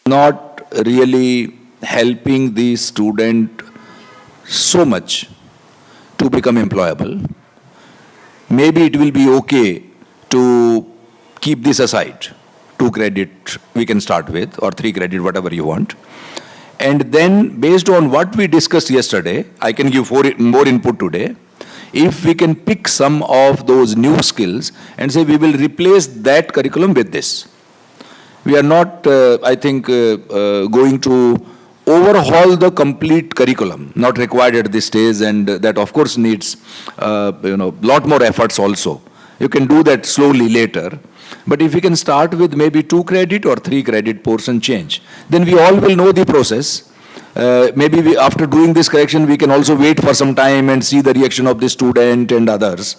not really helping the student so much to become employable, maybe it will be okay to keep this aside. 2 credit we can start with, or 3 credit, whatever you want. And then based on what we discussed yesterday, I can give more input today. If we can pick some of those new skills and say we will replace that curriculum with this. We are not, I think, going to overhaul the complete curriculum, not required at this stage, and that of course needs, lot more efforts also. You can do that slowly later. But if we can start with maybe 2 credit or 3 credit portion change, then we all will know the process. Maybe after doing this correction, we can also wait for some time and see the reaction of the student and others.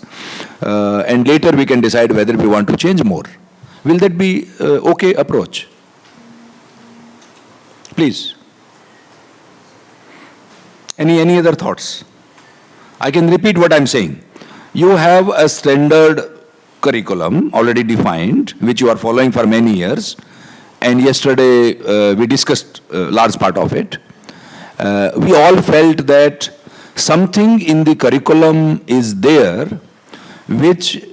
And later we can decide whether we want to change more. Will that be okay approach? Please. Any other thoughts? I can repeat what I'm saying. You have a standard curriculum already defined, which you are following for many years. And yesterday we discussed a large part of it. We all felt that something in the curriculum is there which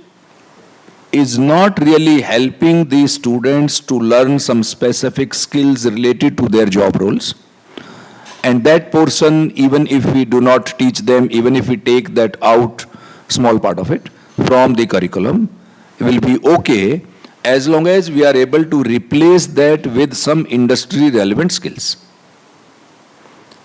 is not really helping the students to learn some specific skills related to their job roles. And that portion, even if we do not teach them, even if we take that out, small part of it, from the curriculum, will be okay as long as we are able to replace that with some industry relevant skills.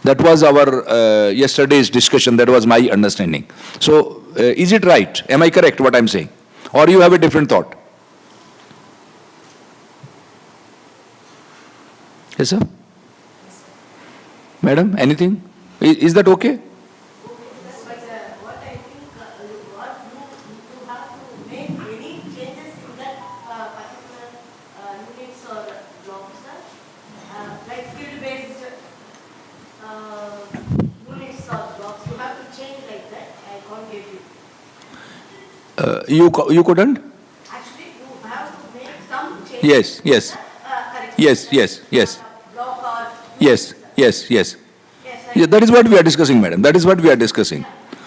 That was our yesterday's discussion, that was my understanding. So, is it right? Am I correct what I'm saying? Or you have a different thought? Yes, sir? Madam, anything? Is that okay? You couldn't? Actually, you have to make some changes. Yes, yes. Yes, yes, yes. Yes, yes, yes. Yeah, that is what we are discussing, madam. That is what we are discussing.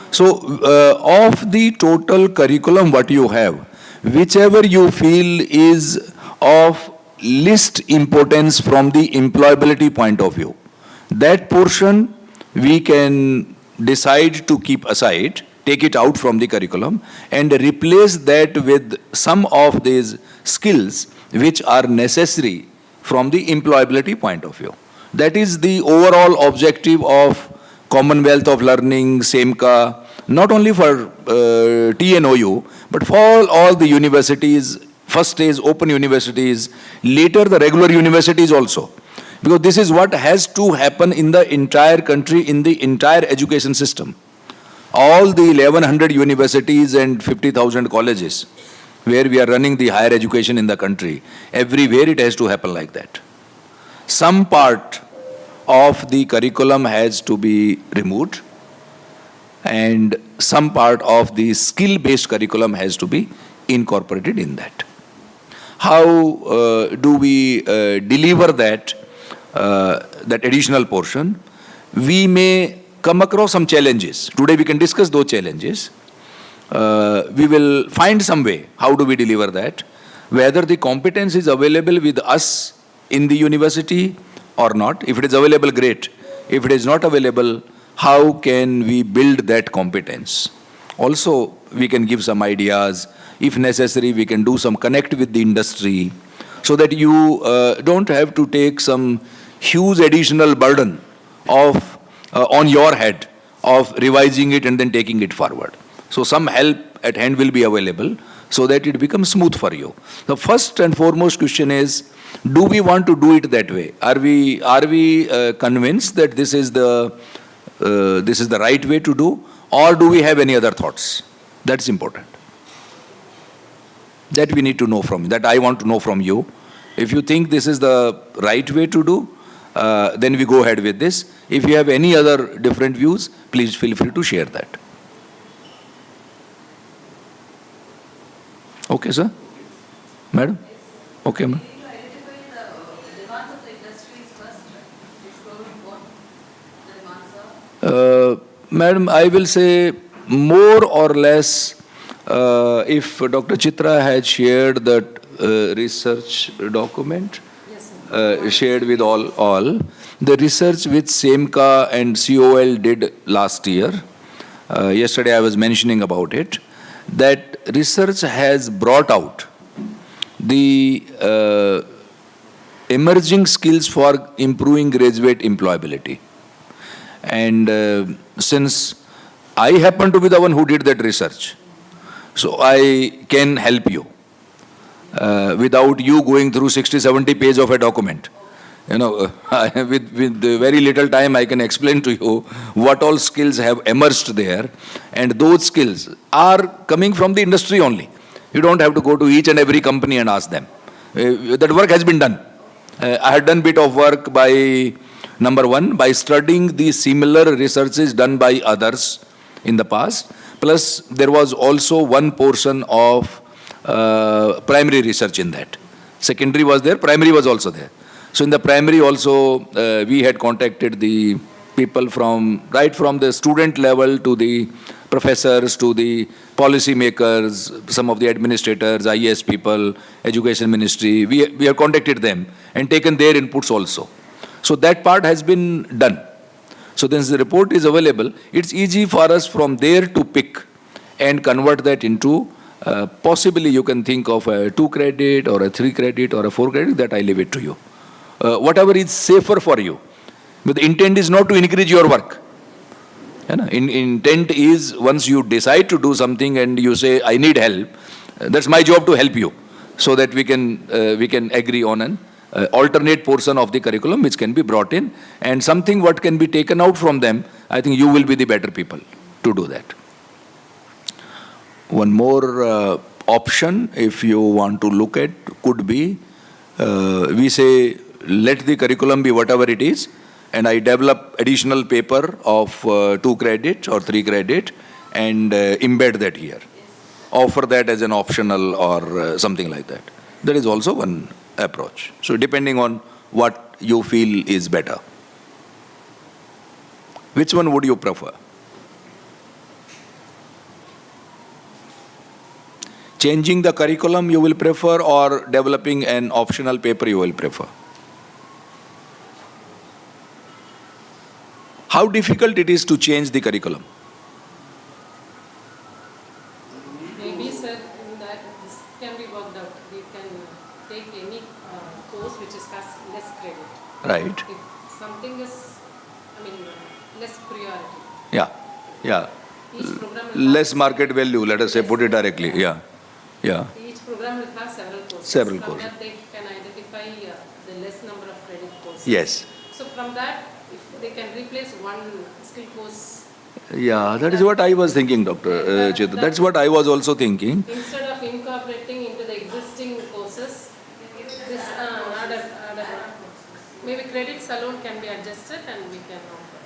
So, of the total curriculum what you have, whichever you feel is of least importance from the employability point of view, that portion we can decide to keep aside, take it out from the curriculum and replace that with some of these skills which are necessary from the employability point of view. That is the overall objective of Commonwealth of Learning, COL-CEMCA, not only for TNOU, but for all the universities, first stage open universities, later the regular universities also. Because this is what has to happen in the entire country, in the entire education system. All the 1100 universities and 50,000 colleges where we are running the higher education in the country, everywhere it has to happen like that. Some part of the curriculum has to be removed and some part of the skill-based curriculum has to be incorporated in that. How do we deliver that additional portion? We may come across some challenges. Today we can discuss those challenges. We will find some way. How do we deliver that? Whether the competence is available with us in the university or not. If it is available, great. If it is not available, how can we build that competence? Also, we can give some ideas. If necessary, we can do some connect with the industry so that you don't have to take some huge additional burden of on your head of revising it and then taking it forward. So some help at hand will be available so that it becomes smooth for you. The first and foremost question is, do we want to do it that way? Are we convinced that this is the right way to do, or do we have any other thoughts? That's important. That we need to know from you, that I want to know from you. If you think this is the right way to do, then we go ahead with this. If you have any other different views, please feel free to share that. Okay, sir? Madam? Okay, ma'am. Identify the demands of the industry Madam, I will say more or less, if Dr. Chitra had shared that research document, shared with all, the research which CEMCA and COL did last year, yesterday I was mentioning about it, that research has brought out the emerging skills for improving graduate employability. And since I happen to be the one who did that research, so I can help you without you going through 60, 70 pages of a document. You know, with very little time, I can explain to you what all skills have emerged there. And those skills are coming from the industry only. You don't have to go to each and every company and ask them. That work has been done. I had done bit of work by, number one, by studying the similar researches done by others in the past. Plus, there was also one portion of primary research in that. Secondary was there, primary was also there. So in the primary also, we had contacted the people from, right from the student level to the professors, to the policy makers, some of the administrators, IAS people, education ministry. We have contacted them and taken their inputs also. So that part has been done. So since the report is available, it's easy for us from there to pick and convert that into, possibly you can think of a 2 credit or a 3 credit or a 4 credit, that I leave it to you. Whatever is safer for you. But the intent is not to increase your work. Intent is once you decide to do something and you say, I need help, that's my job to help you so that we can agree on an alternate portion of the curriculum which can be brought in, and something what can be taken out from them. I think you will be the better people to do that. One more option, if you want to look at, could be, we say, let the curriculum be whatever it is, and I develop additional paper of 2 credit or 3 credit and embed that here. Offer that as an optional or something like that. That is also one approach. So depending on what you feel is better. Which one would you prefer? Changing the curriculum you will prefer, or developing an optional paper you will prefer? How difficult it is to change the curriculum? Maybe, sir, in that this can be worked out. We can take any course which has less credit. Right. If something is, less priority. Yeah. Each program will Less have market value, let us say, Yes. put it directly. Yeah. Each program will have several courses. Several From courses. that they can identify the less number of credit courses. Yes. So from that, if they can replace one skill course, Yeah, that is what I was thinking, Dr. Chitra. That's what I was also thinking. instead of incorporating into the existing courses, this maybe credits alone can be adjusted and we can offer.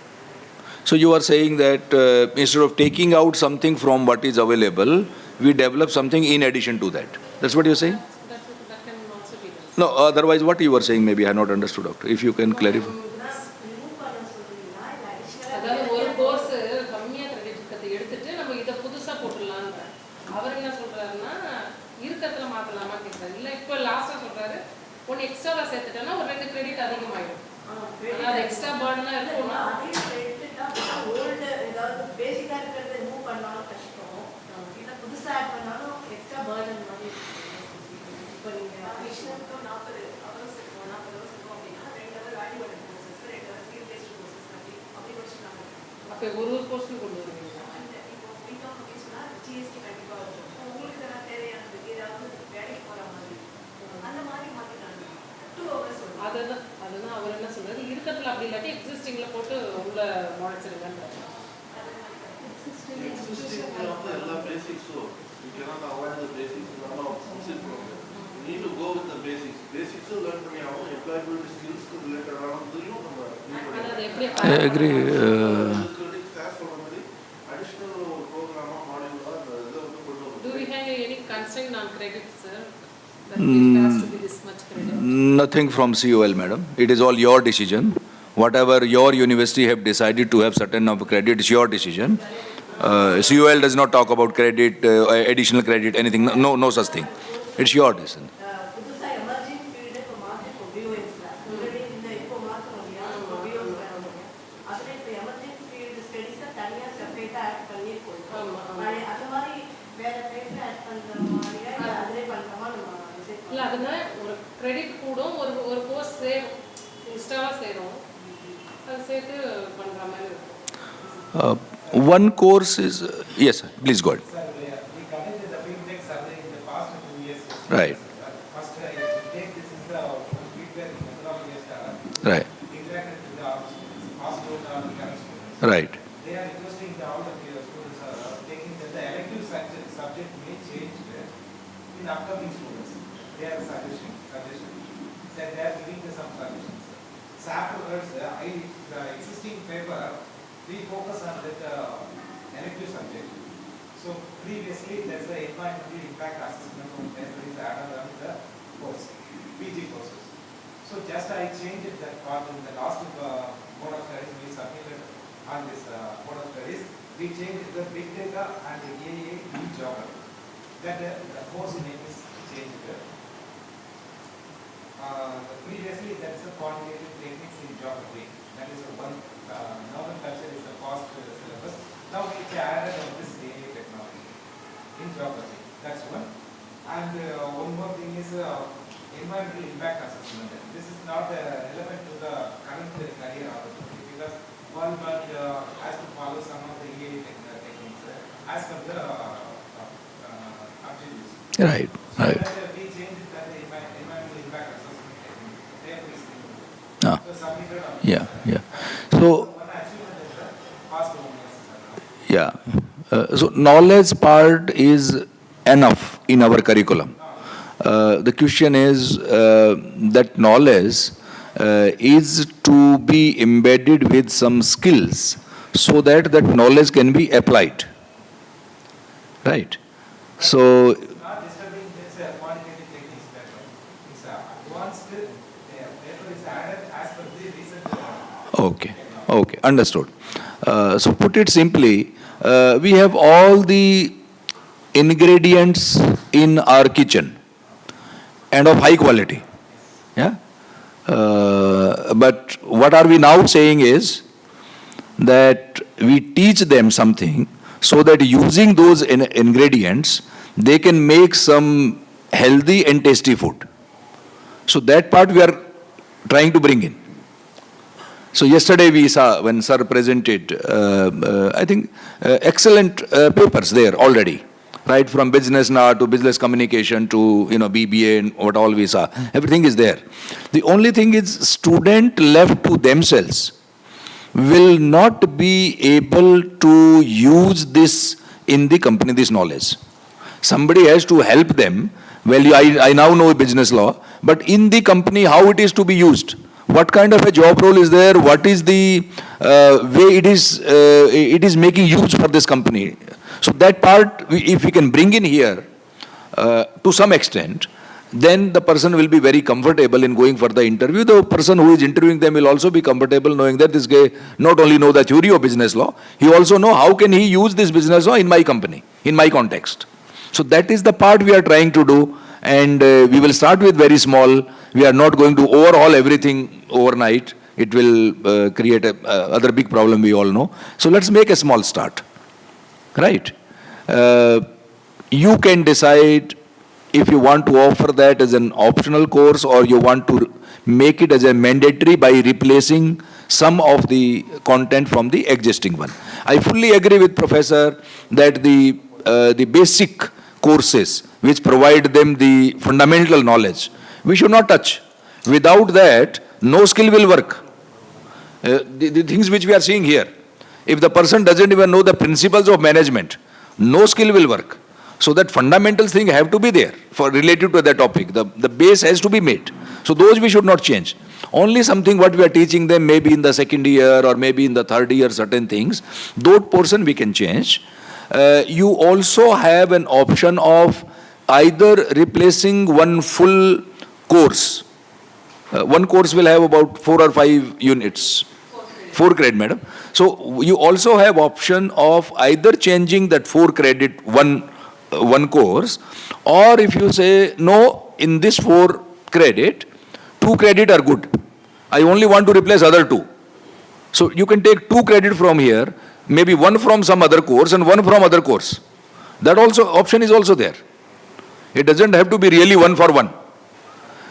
So you are saying that instead of taking out something from what is available, we develop something in addition to that. That's what you're saying? That can also be done. No, otherwise what you were saying, maybe I have not understood, Doctor. If you can clarify. அதாவது ஒரு course கம்மியா credit இருக்கிறதை எடுத்துட்டு நம்ம இதை புதுசா போட்டுடலான்ற. அவர் என்ன சொல்றாருன்னா இருக்கிறதுல மாத்தலாமா கேட்கறாரு. இல்ல இப்போ லாஸ்டா சொல்றாரு ஒன்னு எக்ஸ்ட்ராவா சேர்த்துட்டேன்னா ஒரு 2 கிரெடிட் அதிகமாயிடும். அது எக்ஸ்ட்ரா பர்டனா இருக்கும்னா ஓல்டு ஏதாவது பேசிக்கா இருக்கிறத மூவ் பண்ணாலும் கஷ்டம். இல்ல புதுசா ஆட் பண்ணாலும் எக்ஸ்ட்ரா பர்டன் மாதிரி இப்போ நீங்க அடிஷனலுக்கு 40 ஹவர்ஸ் அப்படின்னா 2 hour value added courses 2 hour skill paste courses அப்படி படிச்சுக்கலாம். அப்போ ஒரு கோர்ஸ் கொண்டு வருவீங்க. இப்போ பிகாம் முடிச்சுனா ஜிஎஸ்டி கண்டிப்பா வரும். உங்களுக்கு நான் தேவையானது ஏதாவது வேலைக்கு போற மாதிரி அந்த மாதிரி மாத்திட்டாங்க. 2 ஹவர்ஸ் அதுதான் அவர் என்ன சொல்றாரு, இருக்கிறதுல அப்படி இல்லாட்டி எக்ஸிஸ்டிங்ல போட்டு உள்ள மானிட்டரிங்கன்றாரு. எல்லா பேசிக்ஸும் you cannot avoid the basics. You need to go with the basics. Basics learn பண்ணி ஆகும். Employability skills related ஆனதுலயும் நம்ம அது எப்படி I agree. additional program module Do we have any constraint on credits, sir? That it has to be this much credit. Nothing from COL, madam. It is all your decision. Whatever your university have decided to have certain of credit, it's your decision. COL does not talk about credit, additional credit, anything. No, no such thing. It's your decision. புதுசா emerging field இப்போ மாற்றிருக்கோம் பிஓஎஸ்ல already இந்த இப்போ மாற்றணும் இல்லையா இப்போ POS வேணும் இல்லையா அதில் இப்போ எமர்ஜிங் ஃபீல்டு ஸ்டடீஸை தனியாக செப்பரேட்டாக ஆட் பண்ணியிருக்கோம் அந்த மாதிரி வேற பேரில் ஆட் பண்ணுற மாதிரியா இல்லை அதிலே பண்ணுறோமா நம்ம டிசைட் இல்லை அதுனா ஒரு கிரெடிட் கூடும் ஒரு கோர்ஸ் சேரும் எக்ஸ்ட்ராவாக சேரும் அது சேர்த்து பண்ணுற மாதிரி இருக்கும். One course is, yes, sir, please go ahead. Sir, we conducted the feedback survey in the past 2 years. Right. First, if you take this is the feedback methodology Right. interacted with the past students or the current students. Right. They are requesting all the students are taking that the elective subject may change in upcoming students. They are suggesting that they are giving some suggestions. So afterwards, the existing paper, we focus on that elective subject. So previously, there's the environmental impact assessment on paper is added on the course, PG courses. So just I changed that part in the last board of studies we submitted on this board of studies. We changed the big data and the AA in geography. That the course name is changed. Previously, that's a quantitative techniques in geography. That is one. Northern culture is the past syllabus. Now it's added on this AA technology in geography. That's one. And one more thing is environmental impact assessment. This is not relevant to the current career opportunity because one has to follow some of the EA techniques as per the objectives. Right. So Right. that, we changed that the environmental impact assessment technique. There is Ah. so submitted on Yeah, yeah. So, one achievement is the past 1 years. yeah. So knowledge part is enough in our curriculum. The question is that knowledge is to be embedded with some skills so that that knowledge can be applied. Right. So, Not disturbing this quantitative techniques paper. It's advanced paper is added as per the recent. okay, okay, understood. So put it simply, we have all the ingredients in our kitchen and of high quality. Yeah. But what are we now saying is that we teach them something so that using those ingredients, they can make some healthy and tasty food. So that part we are trying to bring in. So yesterday we saw when Sir presented, I think, excellent papers there already, right from business now to business communication to BBA and what all we saw. Everything is there. The only thing is student left to themselves will not be able to use this in the company, this knowledge. Somebody has to help them. Well, I now know business law, but in the company, how it is to be used? What kind of a job role is there? What is the way it is making use for this company? So that part, if we can bring in here to some extent, then the person will be very comfortable in going for the interview. The person who is interviewing them will also be comfortable knowing that this guy not only know the theory of business law, he also know how can he use this business law in my company, in my context. So that is the part we are trying to do, and we will start with very small. We are not going to overhaul everything overnight. It will create other big problem we all know. So let's make a small start. Right? You can decide if you want to offer that as an optional course or you want to make it as a mandatory by replacing some of the content from the existing one. I fully agree with Professor that the basic courses which provide them the fundamental knowledge, we should not touch. Without that, no skill will work. The things which we are seeing here, if the person doesn't even know the principles of management, no skill will work. So that fundamental thing have to be there for related to that topic. The base has to be made. So those we should not change. Only something what we are teaching them maybe in the second year or maybe in the third year, certain things, that portion we can change. You also have an option of either replacing one full course One course will have about 4 or 5 units. 4 credit, madam. So you also have option of either changing that 4 credit one course, or if you say, no, in this 4 credit, 2 credit are good. I only want to replace other 2. So you can take 2 credit from here, maybe 1 from some other course and 1 from other course. That also option is also there. It doesn't have to be really 1 for 1.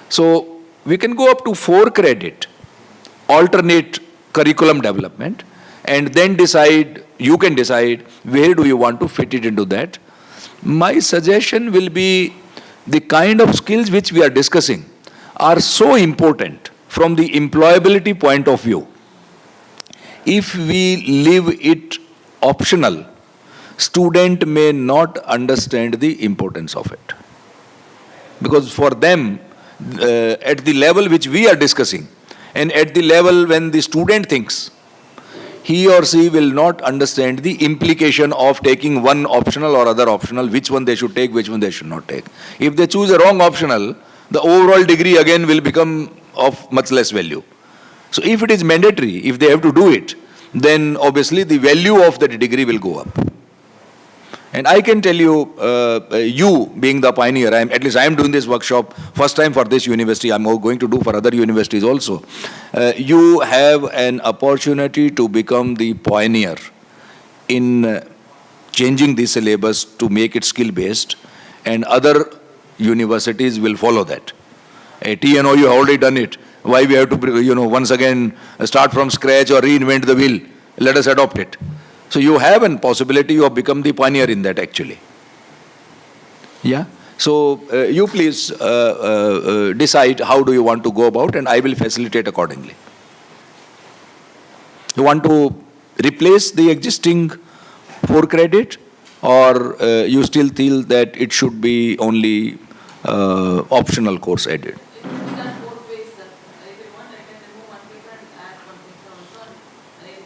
So we can go up to 4 credit, alternate curriculum development, and then decide, you can decide where do you want to fit it into that. My suggestion will be the kind of skills which we are discussing are so important from the employability point of view. If we leave it optional, student may not understand the importance of it. Because for them, at the level which we are discussing, and at the level when the student thinks, he or she will not understand the implication of taking one optional or other optional, which one they should take, which one they should not take. If they choose a wrong optional, the overall degree again will become of much less value. So if it is mandatory, if they have to do it, then obviously the value of that degree will go up. And I can tell you, you being the pioneer, at least I am doing this workshop first time for this university, I am going to do for other universities also. You have an opportunity to become the pioneer in changing the syllabus to make it skill-based, and other universities will follow that. TNOU, you have already done it. Why we have to, once again start from scratch or reinvent the wheel? Let us adopt it. So you have a possibility, you have become the pioneer in that actually. Yeah. So you please decide how do you want to go about, and I will facilitate accordingly. You want to replace the existing 4 credit, or you still feel that it should be only optional course added? It will be done both ways, sir. If you want, I can remove one paper and add one paper also. And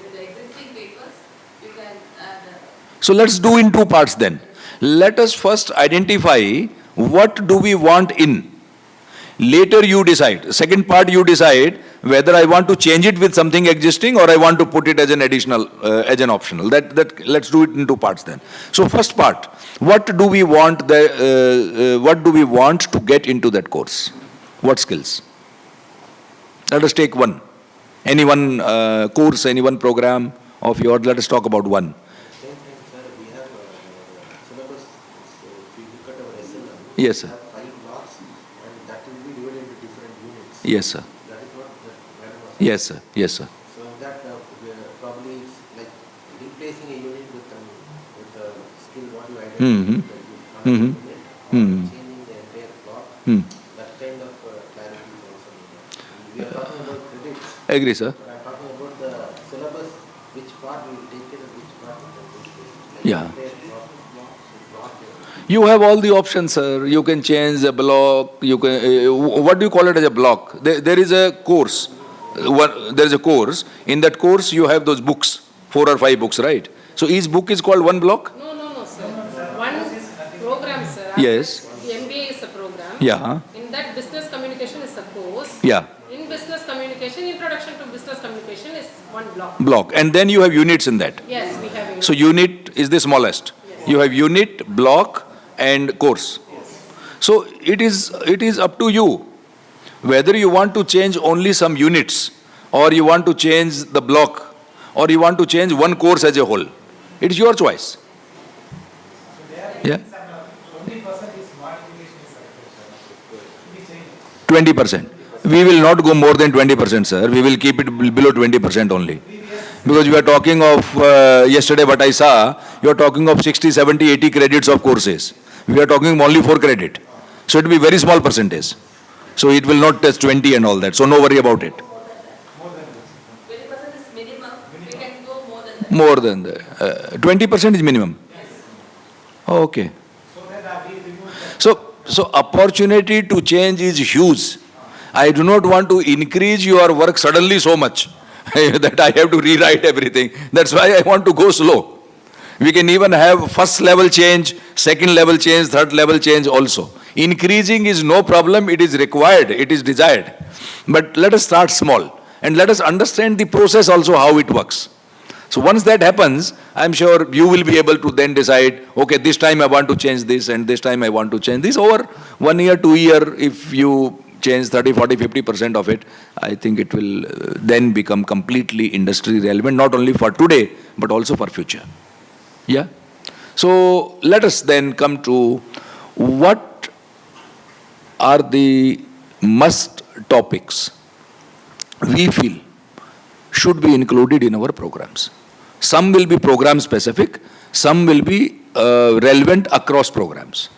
with the existing papers, you can add. So let's do in 2 parts then. Let us first identify what do we want in. Later you decide. Second part you decide whether I want to change it with something existing or I want to put it as an additional, as an optional. Let's do it in 2 parts then. So first part, what do we want to get into that course? What skills? Let us take one. Any one course, any one program of yours. Let us talk about one. Same thing, sir. We have syllabus. So if you look at our SLM, Yes, sir. we have 5 blocks, and that will be divided into different units. Yes, sir. That is what the madam was saying. Yes, sir. Yes, sir. So in that probably it's like replacing a unit with a skill what you identify. Mhm. Mhm. Mhm. Changing the entire block. That kind of clarity is also needed. We are talking about credits, Agree, sir. but I'm talking about the syllabus. Which part we will take it and which part we can replace. Like Yeah. entire block. You have all the options, sir. You can change the block. You can. What do you call it as a block? There is a course. There is a course. In that course, you have those books, 4 or 5 books, right? So each book is called one block. No, sir. One program, sir. Yes. The MBA is a program. Yeah. In that, business communication is a course. Yeah. In business communication, introduction to business communication is one block. Block, and then you have units in that. Yes, we have. So unit is the smallest. You have unit, block, and course. So it is up to you whether you want to change only some units, or you want to change the block, or you want to change one course as a whole. It's your choice. So there Yeah. some 20% is modification is selected. We change. 20%. We will not go more than 20%, sir. We will keep it below 20% only. Because we are talking of, yesterday what I saw, you are talking of 60, 70, 80 credits of courses. We are talking only 4 credit. So it will be very small percentage. So it will not touch 20 and all that. So no worry about it. 20% is minimum. We can go more than that. More than that. 20% is minimum. Okay. So that we remove the So opportunity to change is huge. I do not want to increase your work suddenly so much that I have to rewrite everything. That's why I want to go slow. We can even have first level change, second level change, third level change also. Increasing is no problem, it is required, it is desired. But let us start small and let us understand the process also how it works. So once that happens, I'm sure you will be able to then decide, okay, this time I want to change this and this time I want to change this. Over 1 year, 2 year, if you change 30, 40, 50% of it, I think it will then become completely industry relevant, not only for today, but also for future. Yeah? So let us then come to what are the must topics we feel should be included in our programs. Some will be program specific, some will be relevant across programs.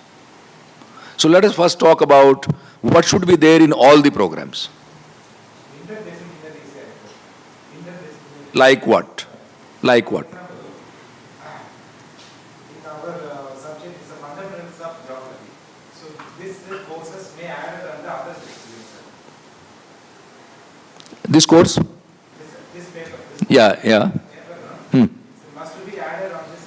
So let us first talk about what should be there in all the programs. Interdisciplinary is there. Interdisciplinary. Like what? Like what? In our subject is the fundamentals of geography. So this courses may add it under other disciplines. This course? This paper. This Yeah, yeah. paper, Hmm. so must be added on this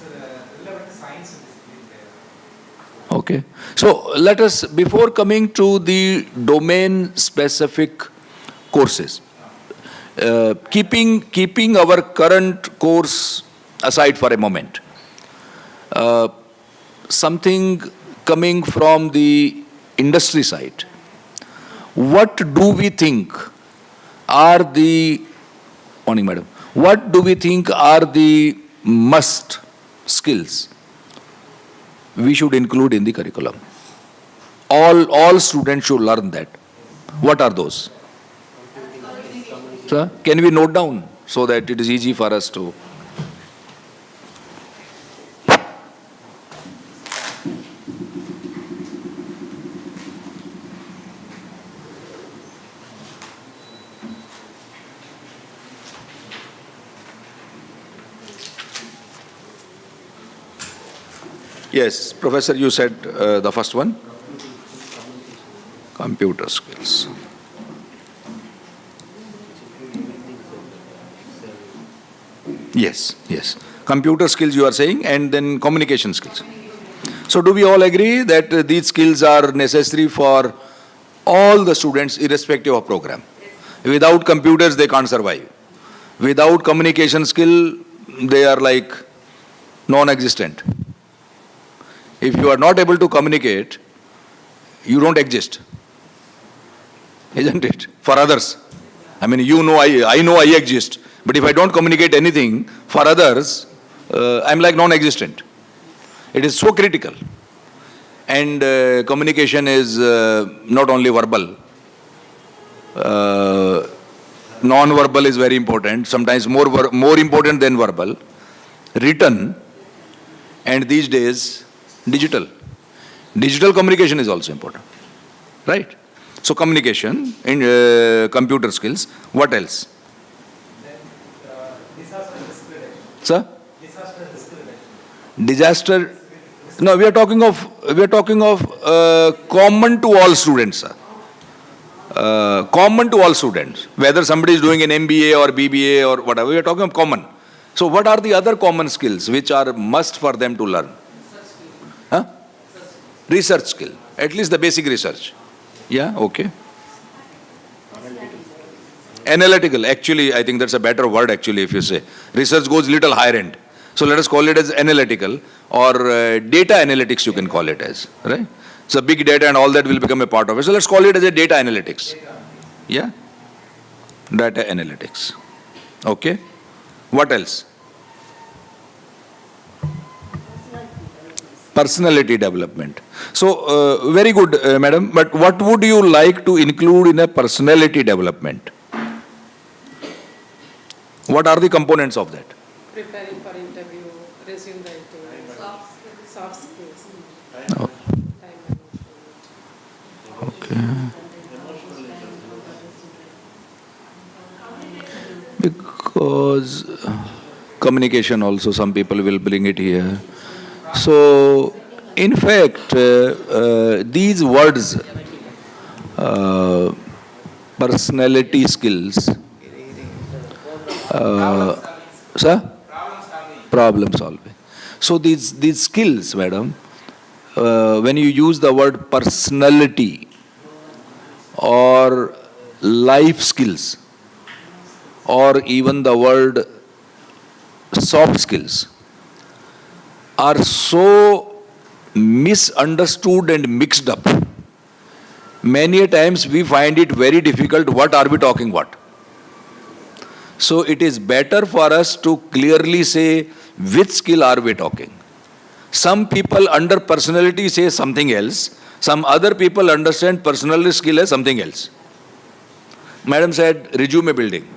relevant science discipline there. Okay. So let us, before coming to the domain specific courses, keeping our current course aside for a moment, something coming from the industry side, what do we think are the, morning madam, what do we think are the must skills we should include in the curriculum? All students should learn that. What are those? Sir, can we note down so that it is easy for us to? Yes, Professor, you said the first one? Computer skills. Yes, yes. Computer skills you are saying, and then communication skills. So do we all agree that these skills are necessary for all the students irrespective of program? Without computers, they can't survive. Without communication skill, they are like non-existent. If you are not able to communicate, you don't exist. Isn't it? For others. I mean, you know, I know I exist. But if I don't communicate anything, for others, I'm like non-existent. It is so critical. And communication is not only verbal. Non-verbal is very important, sometimes more important than verbal. Written, and these days, digital. Digital communication is also important. Right? So communication, in computer skills, what else? Disaster risk reduction. Sir? Disaster risk reduction. Disaster. No, we are talking of common to all students, sir. Common to all students. Whether somebody is doing an MBA or BBA or whatever, we are talking of common. So what are the other common skills which are must for them to learn? Huh? Research skill. At least the basic research. Yeah, okay. Analytical. Actually, I think that's a better word actually if you say. Research goes little higher end. So let us call it as analytical or data analytics you can call it as, right? So big data and all that will become a part of it. So let's call it as a data analytics. Yeah? Data analytics. Okay. What else? Personality development. So, very good, madam. But what would you like to include in a personality development? What are the components of that? Preparing for interview, resume writing, soft skills, Oh, time management. okay. Because communication also, some people will bring it here. So, in fact, these words, personality skills, sir? Problem solving. So these skills, madam, when you use the word personality or life skills or even the word soft skills are so misunderstood and mixed up. Many a times we find it very difficult, what are we talking what? So it is better for us to clearly say which skill are we talking. Some people under personality say something else, some other people understand personality skill as something else. Madam said resume building.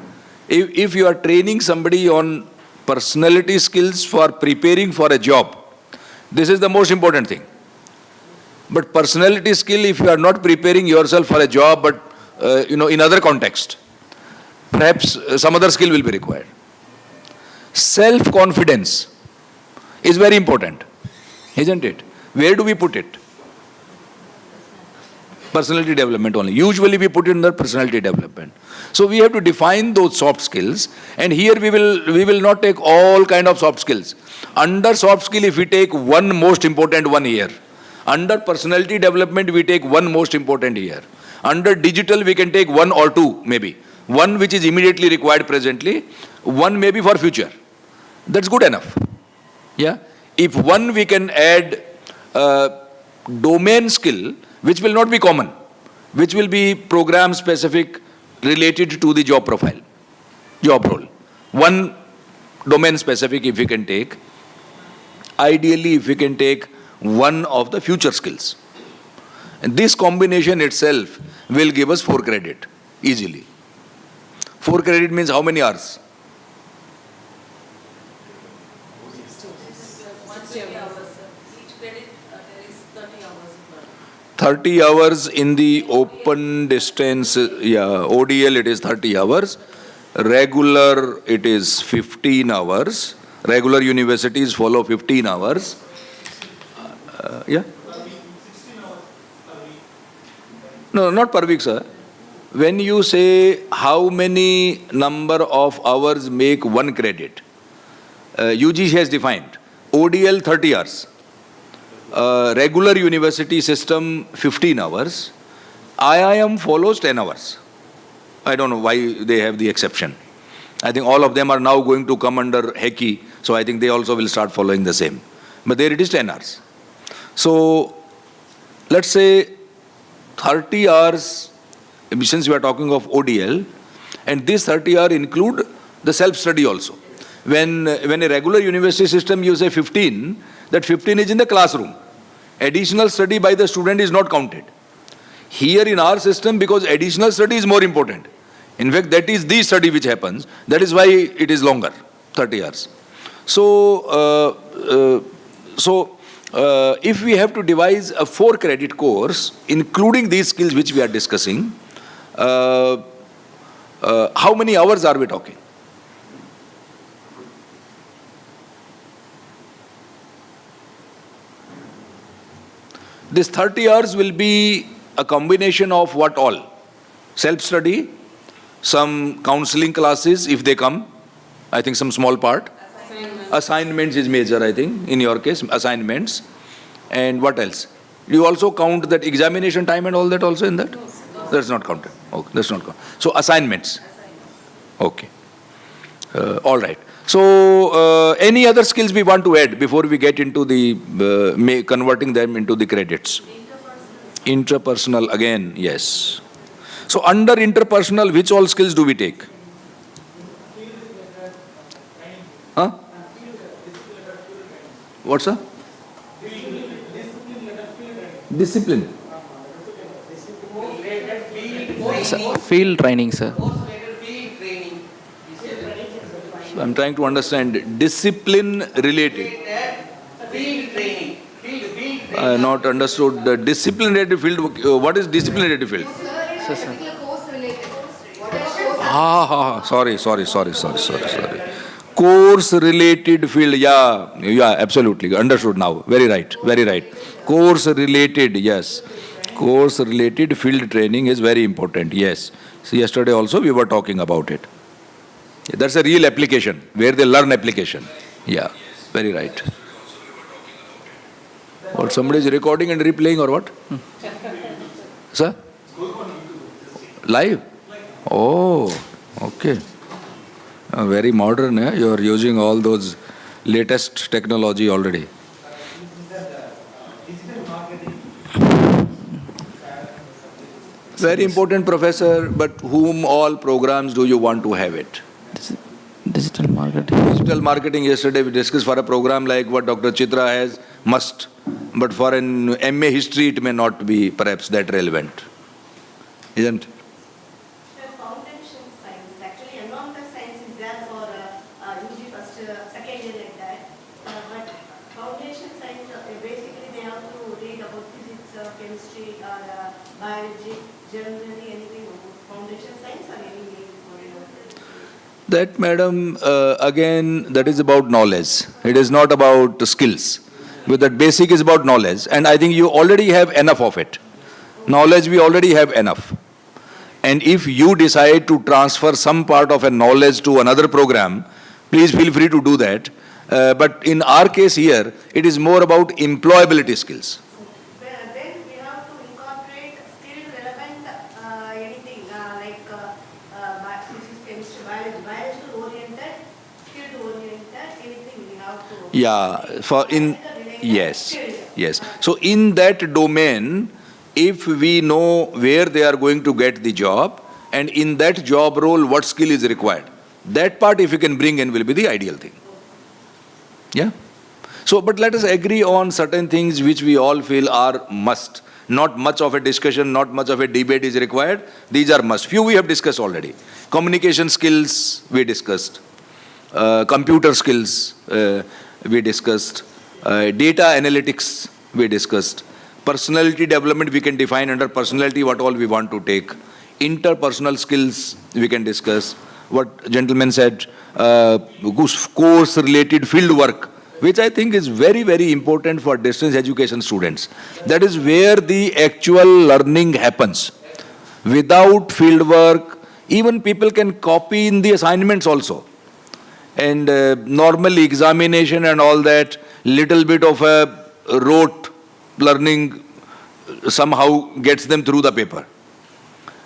If you are training somebody on personality skills for preparing for a job, this is the most important thing. But personality skill, if you are not preparing yourself for a job, but in other context, perhaps some other skill will be required. Self-confidence is very important, isn't it? Where do we put it? Personality development only. Usually we put it under personality development. So we have to define those soft skills, and here we will not take all kind of soft skills. Under soft skill, if we take one most important one here, under personality development we take one most important here. Under digital we can take one or two maybe. One which is immediately required presently, one maybe for future. That's good enough. Yeah. If one we can add domain skill, which will not be common, which will be program specific related to the job profile, job role. One domain specific if we can take, ideally if we can take one of the future skills. And this combination itself will give us 4 credit easily. 4 credit means how many hours? 160 hours, sir. Each credit there is 30 hours. 30 hours in the open distance, ODL it is 30 hours. Regular it is 15 hours. Regular universities follow 15 hours. No, not per week, sir. When you say how many number of hours make 1 credit, UGC has defined ODL 30 hours, regular university system 15 hours, IIM follows 10 hours. I don't know why they have the exception. I think all of them are now going to come under HECI, so I think they also will start following the same. But there it is 10 hours. So let's say 30 hours, since we are talking of ODL, and this 30 hours include the self-study also. When a regular university system you say 15, that 15 is in the classroom. Additional study by the student is not counted. Here in our system, because additional study is more important. In fact, that is the study which happens. That is why it is longer, 30 hours. So, if we have to devise a 4 credit course, including these skills which we are discussing, how many hours are we talking? This 30 hours will be a combination of what all? Self-study, some counseling classes if they come, I think some small part. Assignments is major, I think, in your case, assignments. And what else? You also count that examination time and all that also in that? That's not counted. Okay, that's not counted. So assignments. Okay. All right. So any other skills we want to add before we get into the converting them into the credits? Interpersonal again, yes. So under interpersonal, which all skills do we take? Huh? What's that? Discipline. Field training, sir. So I'm trying to understand discipline related. Field training. I have not understood the discipline related field. What is discipline related field? Sir, sir. Sorry. Course related field, yeah, absolutely. Understood now. Very right. Course related, yes. Course related field training is very important, yes. So yesterday also we were talking about it. That's a real application, where they learn application. Yeah, very right. The What, somebody is recording and replaying or what? Sir? Live? Oh, okay. Very modern, eh? You are using all those latest technology already. Digital marketing. Very important, professor, but whom all programs do you want to have it? Digital marketing. Digital marketing, yesterday we discussed for a program like what Dr. Chitra has, must. But for an MA history, it may not be perhaps that relevant. Isn't it? The foundation science, actually environmental science is there for UG first, second year like that. But foundation science, basically they have to read about physics, chemistry, or biology, generally anything about foundation science or any name for it. That, madam, again, that is about knowledge. It is not about skills. But that basic is about knowledge. And I think you already have enough of it. Knowledge, we already have enough. And if you decide to transfer some part of a knowledge to another program, please feel free to do that. But in our case here, it is more about employability skills. Then we have to incorporate skill relevant anything like physics, chemistry, biological oriented, skill oriented, anything we have to. Yeah, yes. So in that domain, if we know where they are going to get the job, and in that job role, what skill is required, that part if you can bring in will be the ideal thing. Yeah. So, but let us agree on certain things which we all feel are must. Not much of a discussion, not much of a debate is required. These are must. Few we have discussed already. Communication skills we discussed. Computer skills we discussed. Data analytics we discussed. Personality development we can define under personality what all we want to take. Interpersonal skills we can discuss. What gentleman said, course-related field work, which I think is very, very important for distance education students. That is where the actual learning happens. Without field work, even people can copy in the assignments also. And normally examination and all that, little bit of a rote learning somehow gets them through the paper.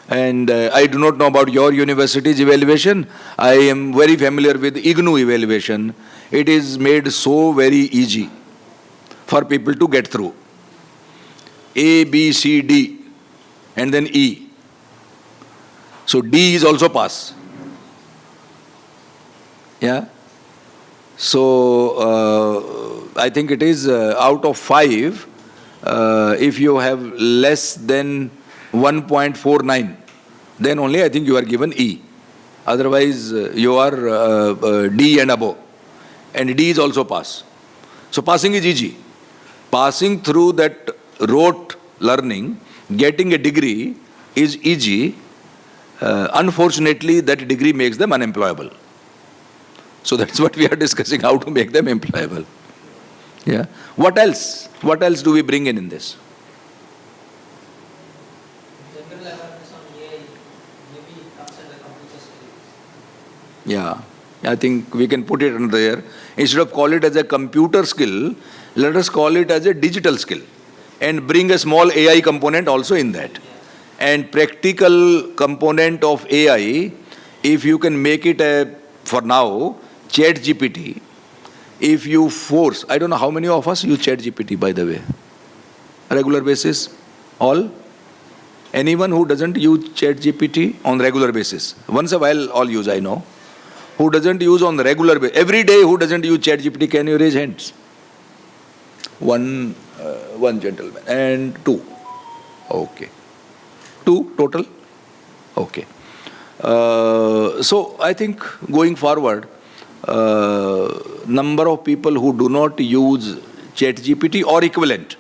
And I do not know about your university's evaluation. I am very familiar with COL-CEMCA-TNOU evaluation. It is made so very easy for people to get through. A, B, C, D, and then E. So D is also pass. Yeah. So I think it is out of 5, if you have less than 1.49, then only I think you are given E. Otherwise, you are D and above. And D is also pass. So passing is easy. Passing through that rote learning, getting a degree is easy. Unfortunately, that degree makes them unemployable. So that's what we are discussing, how to make them employable. Yeah. What else? What else do we bring in this? General awareness on AI, maybe it comes under computer skills. Yeah. I think we can put it under there. Instead of call it as a computer skill, let us call it as a digital skill and bring a small AI component also in that. And practical component of AI, if you can make it a, for now, ChatGPT, if you force, I don't know how many of us use ChatGPT by the way, regular basis, all? Anyone who doesn't use ChatGPT on regular basis? Once a while all use, I know. Who doesn't use on the regular basis? Every day who doesn't use ChatGPT, can you raise hands? One gentleman and 2. Okay. 2 total? Okay. So I think going forward, number of people who do not use ChatGPT or equivalent,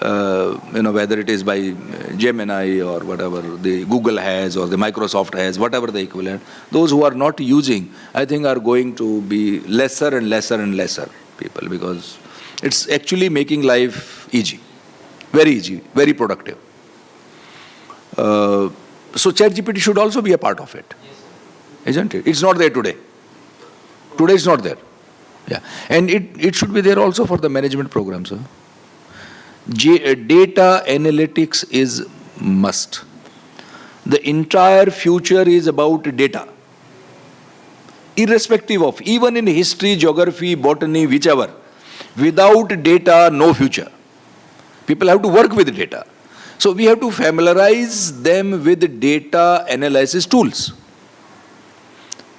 whether it is by Gemini or whatever the Google has or the Microsoft has, whatever the equivalent, those who are not using, I think are going to be lesser and lesser and lesser people, because it's actually making life easy, very productive. So ChatGPT should also be a part of it, isn't it? It's not there today. Today it's not there. Yeah. And it should be there also for the management programs. Huh? Data analytics is must. The entire future is about data. Irrespective of, even in history, geography, botany, whichever, without data, no future. People have to work with data. So we have to familiarize them with data analysis tools.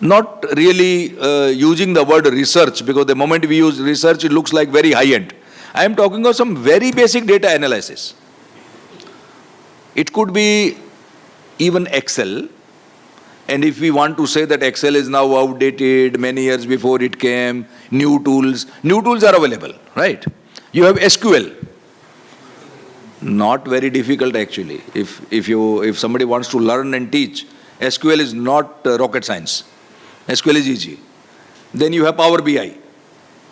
Not really using the word research, because the moment we use research, it looks like very high-end. I am talking of some very basic data analysis. It could be even Excel. And if we want to say that Excel is now outdated, many years before it came, new tools are available, right? You have SQL. Not very difficult actually. If somebody wants to learn and teach, SQL is not rocket science. SQL is easy. Then you have Power BI.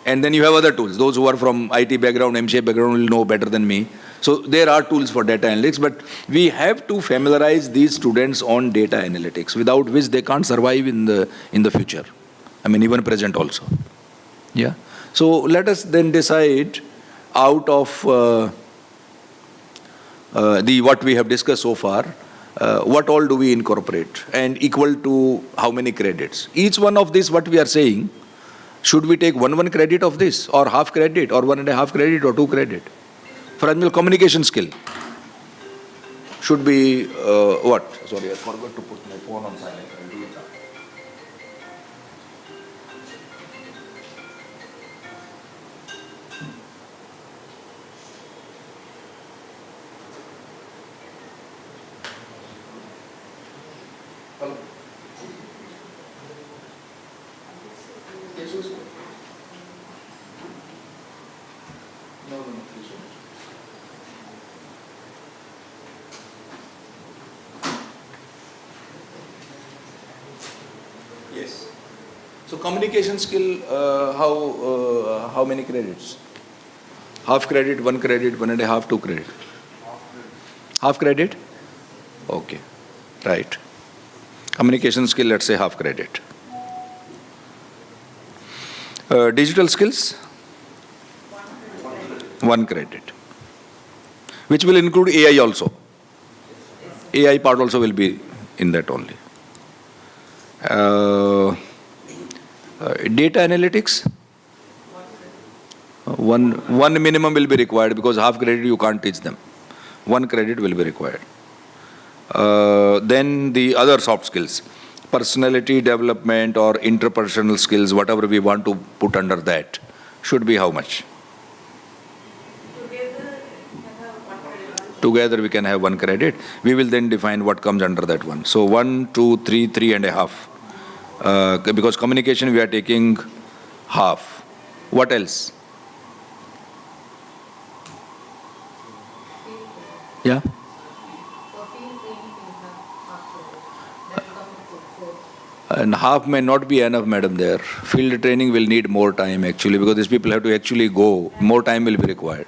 And then you have other tools. Those who are from IT background, MCA background will know better than me. So there are tools for data analytics, but we have to familiarize these students on data analytics, without which they can't survive in the future. I mean, even present also. Yeah. So let us then decide out of what we have discussed so far, what all do we incorporate and equal to how many credits. Each one of this, what we are saying, should we take one credit of this, or half credit, or 1.5 credit, or 2 credit? For example, communication skill should be what? Sorry, I forgot to put my phone on silent. I'll do it now. Hello. Yes, no, please. Yes. So communication skill, how many credits? Half credit, 1 credit, 1.5, 2 credit. Half credit? Okay. Right. Communication skill, let's say half credit. Digital skills? 1 credit. Which will include AI also. AI part also will be in that only. Data analytics? One minimum will be required, because half credit you can't teach them. 1 credit will be required. Then the other soft skills, personality development or interpersonal skills, whatever we want to put under that, should be how much? Together we can have 1 credit. We will then define what comes under that one. So 1, 2, 3, 3.5. Because communication we are taking half. What else? Yeah? And half may not be enough, madam, there. Field training will need more time actually, because these people have to actually go. More time will be required.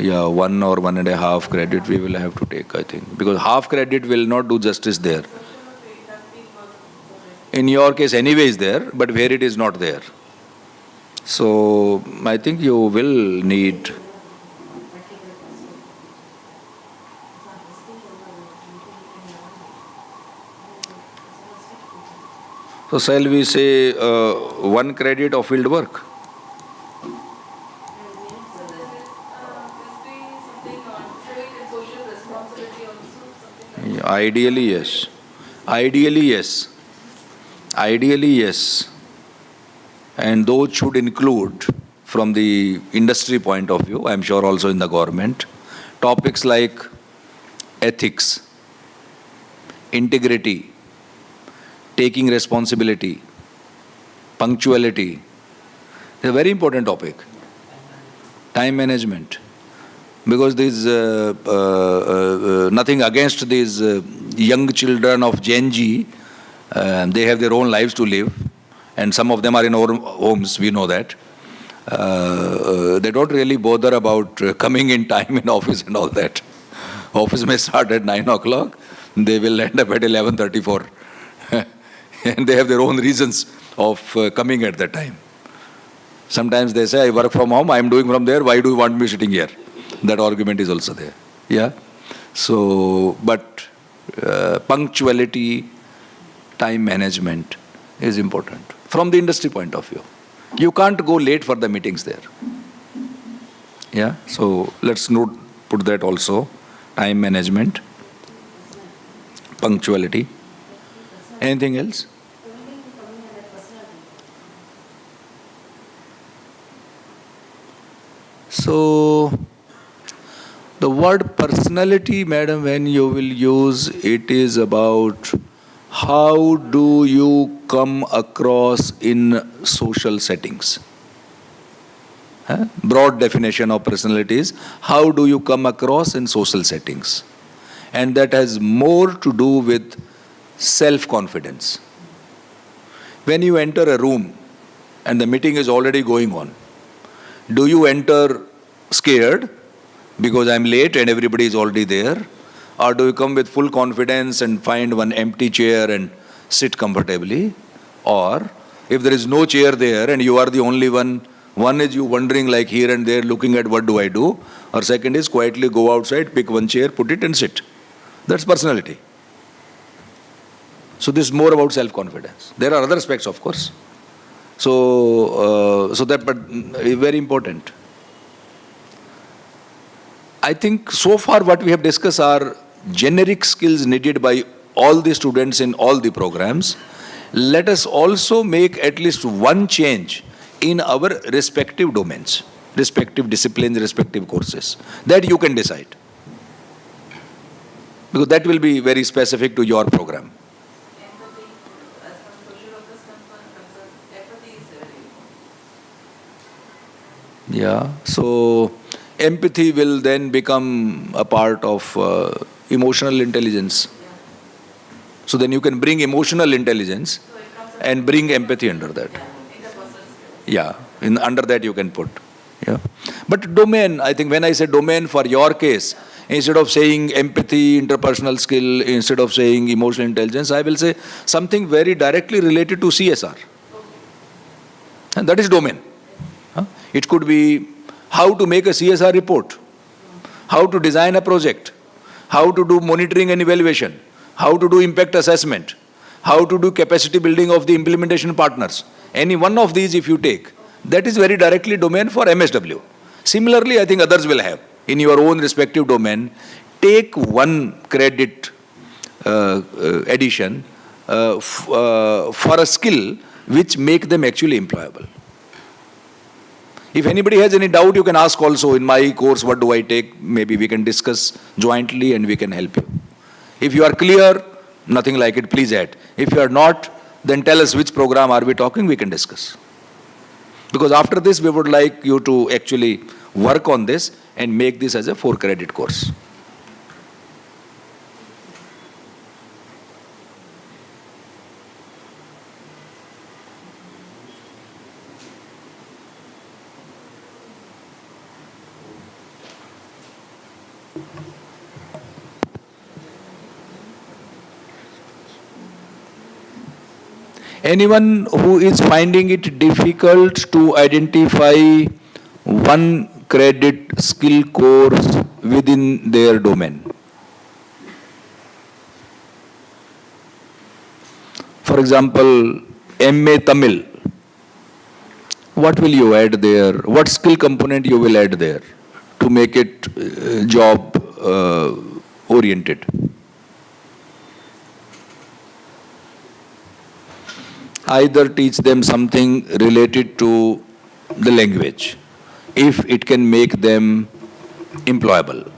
Yeah, 1 or 1.5 credit we will have to take, I think. Because half credit will not do justice there. In your case anyway is there, but where it is not there. So I think you will need. So shall we say 1 credit of field work? Ideally, yes. Ideally, yes. Ideally, yes. And those should include, from the industry point of view, I am sure also in the government, topics like ethics, integrity, taking responsibility, punctuality. It's a very important topic. Time management. Because there's nothing against these young children of Gen Z. They have their own lives to live. And some of them are in our homes, we know that. They don't really bother about coming in time in office and all that. Office may start at 9 o'clock. They will end up at 11:34. And they have their own reasons of coming at that time. Sometimes they say, I work from home, I am doing from there, why do you want me sitting here? That argument is also there. Yeah. So, but punctuality, time management is important from the industry point of view. You can't go late for the meetings there. Yeah. So let's put that also. Time management, punctuality. Anything else? So, the word personality, madam, when you will use, it is about how do you come across in social settings. Broad definition of personality is how do you come across in social settings. And that has more to do with self-confidence. When you enter a room and the meeting is already going on, do you enter scared because I'm late and everybody is already there? Or do you come with full confidence and find one empty chair and sit comfortably? Or if there is no chair there and you are the only one is you wandering like here and there looking at what do I do? Or second is quietly go outside, pick one chair, put it and sit. That's personality. So this is more about self-confidence. There are other aspects, of course. So but very important. I think so far what we have discussed are generic skills needed by all the students in all the programs. Let us also make at least one change in our respective domains, respective disciplines, respective courses. That you can decide. Because that will be very specific to your program. Empathy, as far as social workers concerned, empathy is very important. Yeah, so empathy will then become a part of emotional intelligence. So then you can bring emotional intelligence and bring empathy under that. Yeah, under that you can put. Yeah, but domain, I think when I say domain for your case, instead of saying empathy, interpersonal skill, instead of saying emotional intelligence, I will say something very directly related to CSR. And that is domain. It could be how to make a CSR report, how to design a project, how to do monitoring and evaluation, how to do impact assessment, how to do capacity building of the implementation partners. Any one of these if you take, that is very directly domain for MSW. Similarly, I think others will have. In your own respective domain, take one credit addition for a skill which make them actually employable. If anybody has any doubt, you can ask also in my course, what do I take? Maybe we can discuss jointly and we can help you. If you are clear, nothing like it, please add. If you are not, then tell us which program are we talking, we can discuss. Because after this, we would like you to actually work on this and make this as a 4-credit course. Anyone who is finding it difficult to identify one credit skill course within their domain. For example, MA Tamil. What will you add there? What skill component you will add there to make it job oriented? Either teach them something related to the language, if it can make them employable.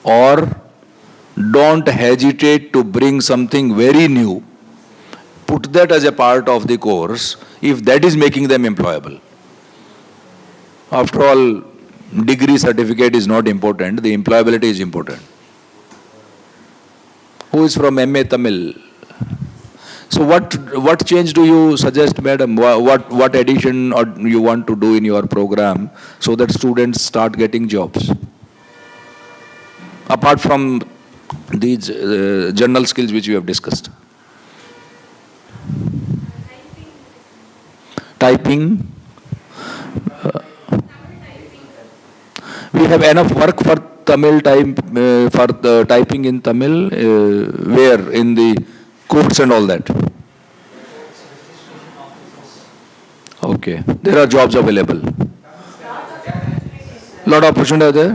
Or don't hesitate to bring something very new, put that as a part of the course, if that is making them employable. After all, degree certificate is not important, the employability is important. Who is from MA Tamil? So what change do you suggest, madam? What addition or you want to do in your program so that students start getting jobs? Apart from these general skills which we have discussed. Typing. we have enough work for Tamil time, for the typing in Tamil, where in the courts and all that. Okay, there are jobs available. Lot of opportunity are there.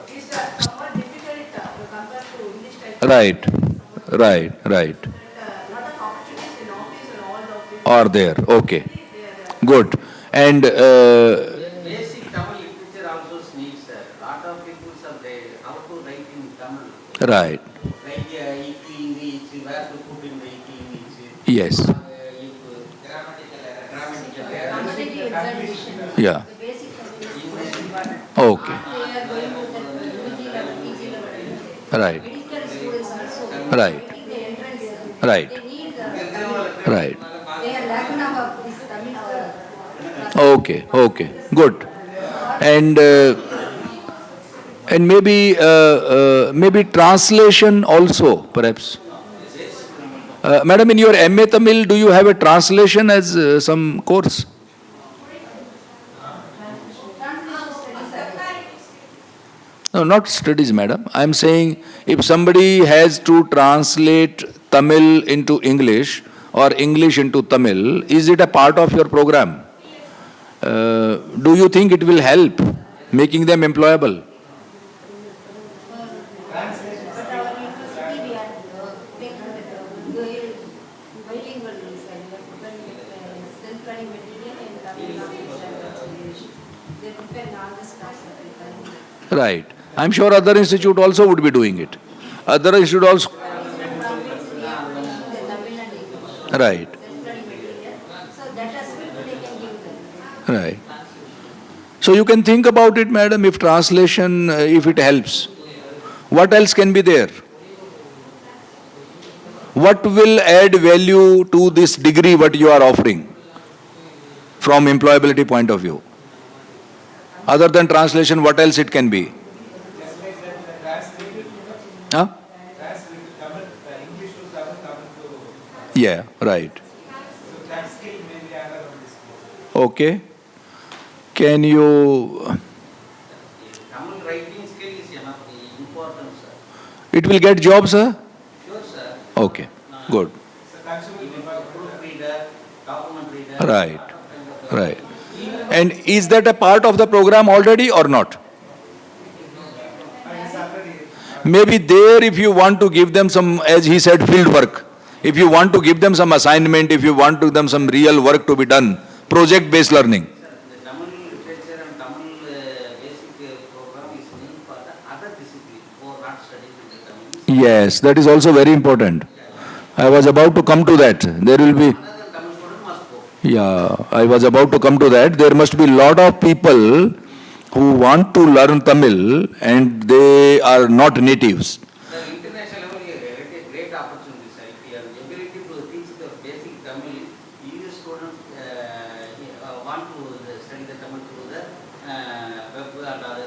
These are somewhat difficult compared to English type. Right, right. But lot of opportunities in office and all the office. Are there? Okay, They are good. And Basic Tamil literature also needs, sir. Lot of people are there, how to write in Tamil. right, Like iki in each, where to put in the iki in each. yes, If grammatical error. competitive examination. yeah, The basic communication is important. okay, They are going to the UG level, PG level. right, Medical students also. Right. Taking the entrance. Right. They need the. right. They are lacking of this Tamil. Okay, good. And maybe translation also, perhaps. Madam, in your MA Tamil, do you have a translation as some course? No, not studies, madam. I am saying if somebody has to translate Tamil into English or English into Tamil, is it a part of your program? Do you think it will help making them employable? But our university, we are making the bilingual design, self-learning material and Tamil language. They prepare all the stuff. Right. I am sure other institute also would be doing it. Other institute also. Right. So that aspect they can give them. Right. So you can think about it, madam, if translation, if it helps. What else can be there? What will add value to this degree what you are offering from employability point of view? Other than translation, what else it can be? Just like that, the translated, Huh? translated Tamil, English to Tamil, Tamil to. Yeah, right. So that skill may be added on this course. Okay. Can you, Tamil writing skill is enough, important, sir. it will get jobs, sir? Sure, sir. Okay, good. So consumer Even development. proofreader, document reader. Right, right. And is that a part of the program already or not? Maybe there, if you want to give them some, as he said, field work, if you want to give them some assignment, if you want to give them some real work to be done, project-based learning. The Tamil literature and Tamil basic program is meant for the other discipline who are not studying in the Tamil. Yes, that is also very important. I was about to come to that. There will be, Another Tamil student must go. yeah, I was about to come to that. There must be lot of people who want to learn Tamil and they are not natives. The international level is a great opportunity, sir. If you have the ability to teach the basic Tamil, EU students want to study the Tamil through the web and other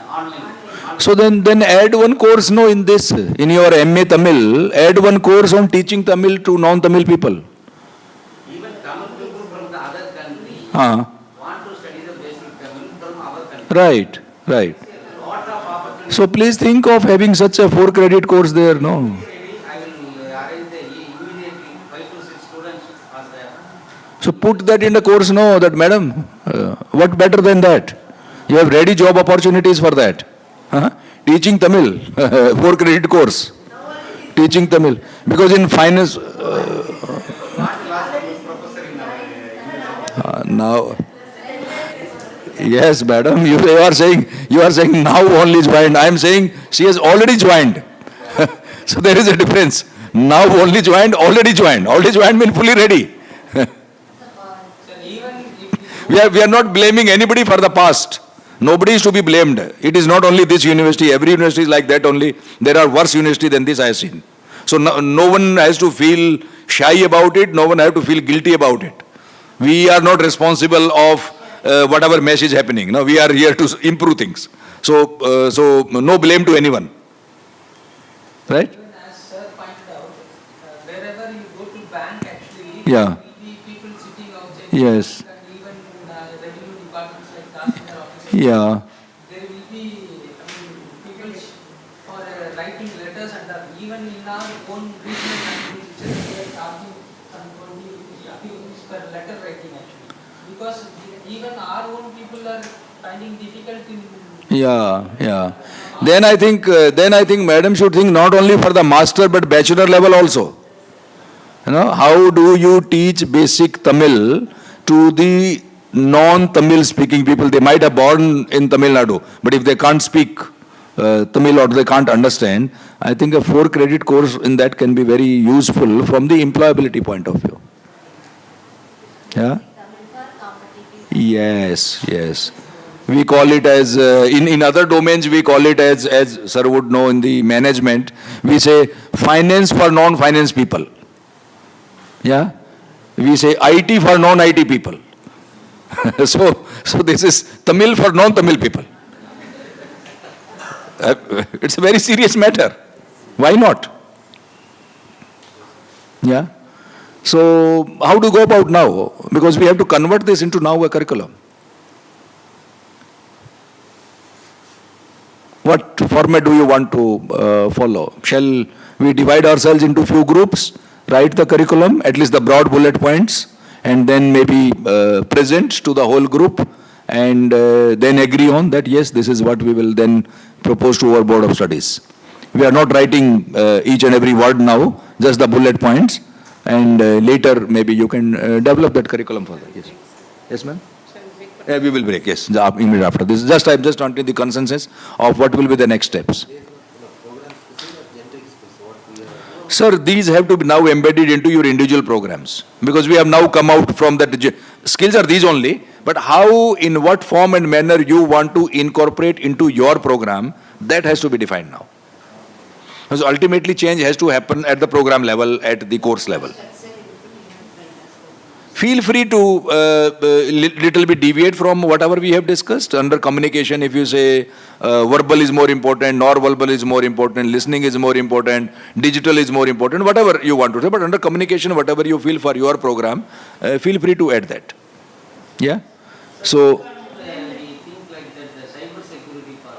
online. So then add one course, no, in this, in your MA Tamil, add one course on teaching Tamil to non-Tamil people. Even Tamil people from the other country Uh, want to study the basic Tamil from our country. right, right. Lot of opportunities. So please think of having such a 4-credit course there, no? I will arrange immediately 5 to 6 students are there. So put that in the course, no, that madam, what better than that? You have ready job opportunities for that. Huh? Teaching Tamil, 4-credit course. Teaching Tamil. Because in finance, Not last professor in our now, yes, madam, you are saying now only joined. I am saying she has already joined. So there is a difference. Now only joined, already joined. Already joined means fully ready. So even if you We are not blaming anybody for the past. Nobody is to be blamed. It is not only this university. Every university is like that only. There are worse universities than this I have seen. So no one has to feel shy about it. No one has to feel guilty about it. We are not responsible of whatever mess is happening. No, we are here to improve things. So no blame to anyone. Right? even as sir pointed out, wherever you go to bank actually, Yeah. there will be people sitting outside. Yes. And even revenue departments like Tasilar office Yeah. there will be, people for writing letters and even in our own regional language, we are charging some 20 rupees per letter writing actually. Because even our own people are finding difficult in. Yeah, yeah. Then I think madam should think not only for the master but bachelor level also. You know, how do you teach basic Tamil to the non-Tamil speaking people? They might have born in Tamil Nadu, but if they can't speak Tamil or they can't understand, I think a 4-credit course in that can be very useful from the employability point of view. Yeah? Yes, yes. We call it as, in other domains, we call it as sir would know in the management, we say finance for non-finance people. Yeah? We say IT for non-IT people. So this is Tamil for non-Tamil people. It's a very serious matter. Why not? Yeah? So how do you go about now? Because we have to convert this into now a curriculum. What format do you want to follow? Shall we divide ourselves into few groups, write the curriculum, at least the broad bullet points, and then maybe present to the whole group, and then agree on that, yes, this is what we will then propose to our board of studies. We are not writing each and every word now, just the bullet points, and later maybe you can develop that curriculum further. Yes, yes, ma'am. We will break, yes, immediately after this. I'm just wanting the consensus of what will be the next steps. Sir, these have to be now embedded into your individual programs, because we have now come out from that. Skills are these only, but how, in what form and manner you want to incorporate into your program, that has to be defined now. Because ultimately change has to happen at the program level, at the course level. Feel free to little bit deviate from whatever we have discussed. Under communication, if you say verbal is more important, non-verbal is more important, listening is more important, digital is more important, whatever you want to say. But under communication, whatever you feel for your program, feel free to add that. Yeah? So, We think like that the cyber security for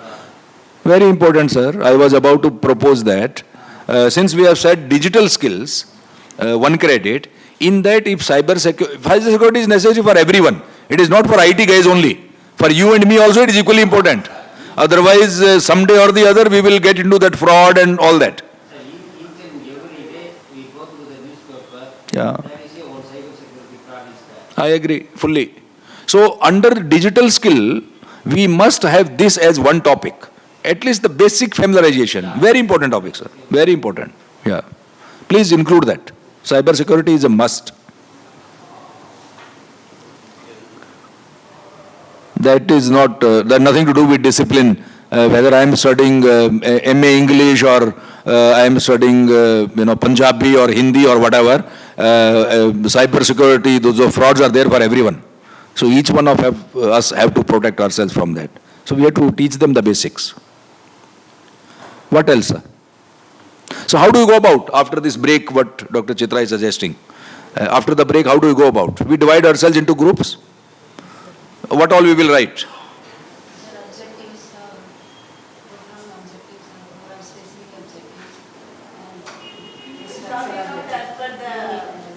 very important, sir. I was about to propose that. Since we have said digital skills, 1 credit, in that if cyber security is necessary for everyone. It is not for IT guys only. For you and me also it is equally important. Otherwise, someday or the other we will get into that fraud and all that. each and every day we go through the newspaper. Yeah. There is a one cyber security fraud is there. I agree fully. So under digital skill, we must have this as one topic. At least the basic familiarization. Very important topic, sir. Very important. Yeah. Please include that. Cyber security is a must. That is not, that nothing to do with discipline. Whether I am studying MA English or I am studying, Punjabi or Hindi or whatever, cyber security, those frauds are there for everyone. So each one of us have to protect ourselves from that. So we have to teach them the basics. What else, sir? So how do you go about after this break, what Dr. Chitra is suggesting? After the break, how do we go about? We divide ourselves into groups. What all we will write? Objectives, program objectives, program specific objectives, and structural objectives. As per the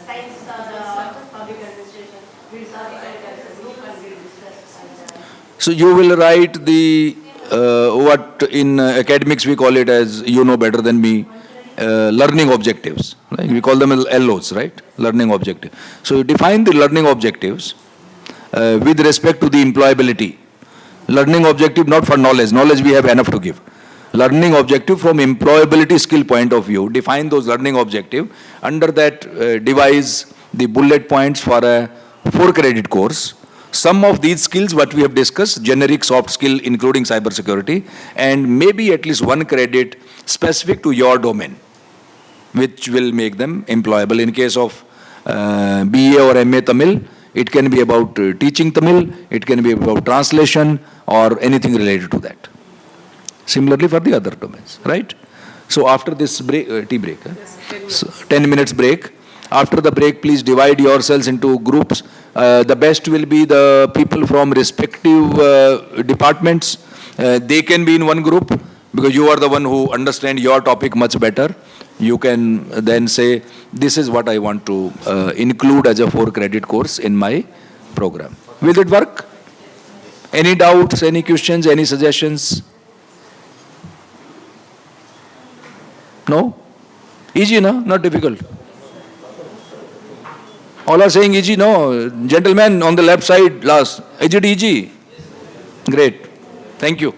science or the public administration, we'll sort it out as a group and we'll discuss. So you will write the, what in academics we call it as, you know better than me, learning objectives. Right? We call them LOs, right? Learning objective. So you define the learning objectives with respect to the employability. Learning objective not for knowledge. Knowledge we have enough to give. Learning objective from employability skill point of view. Define those learning objective. Under that devise the bullet points for a 4-credit course. Some of these skills what we have discussed, generic soft skill including cybersecurity, and maybe at least 1 credit specific to your domain, which will make them employable. In case of BA or MA Tamil, it can be about teaching Tamil, it can be about translation or anything related to that. Similarly for the other domains, right? So after this break, tea break, Yes, 10 so 10 minutes break. After the break, please divide yourselves into groups. The best will be the people from respective departments. They can be in one group because you are the one who understand your topic much better. You can then say, this is what I want to include as a 4-credit course in my program. Will it work? Any doubts, any questions, any suggestions? No? Easy, no? Not difficult. All are saying easy, no? Gentlemen on the left side, last. Is it easy? Great. Thank you.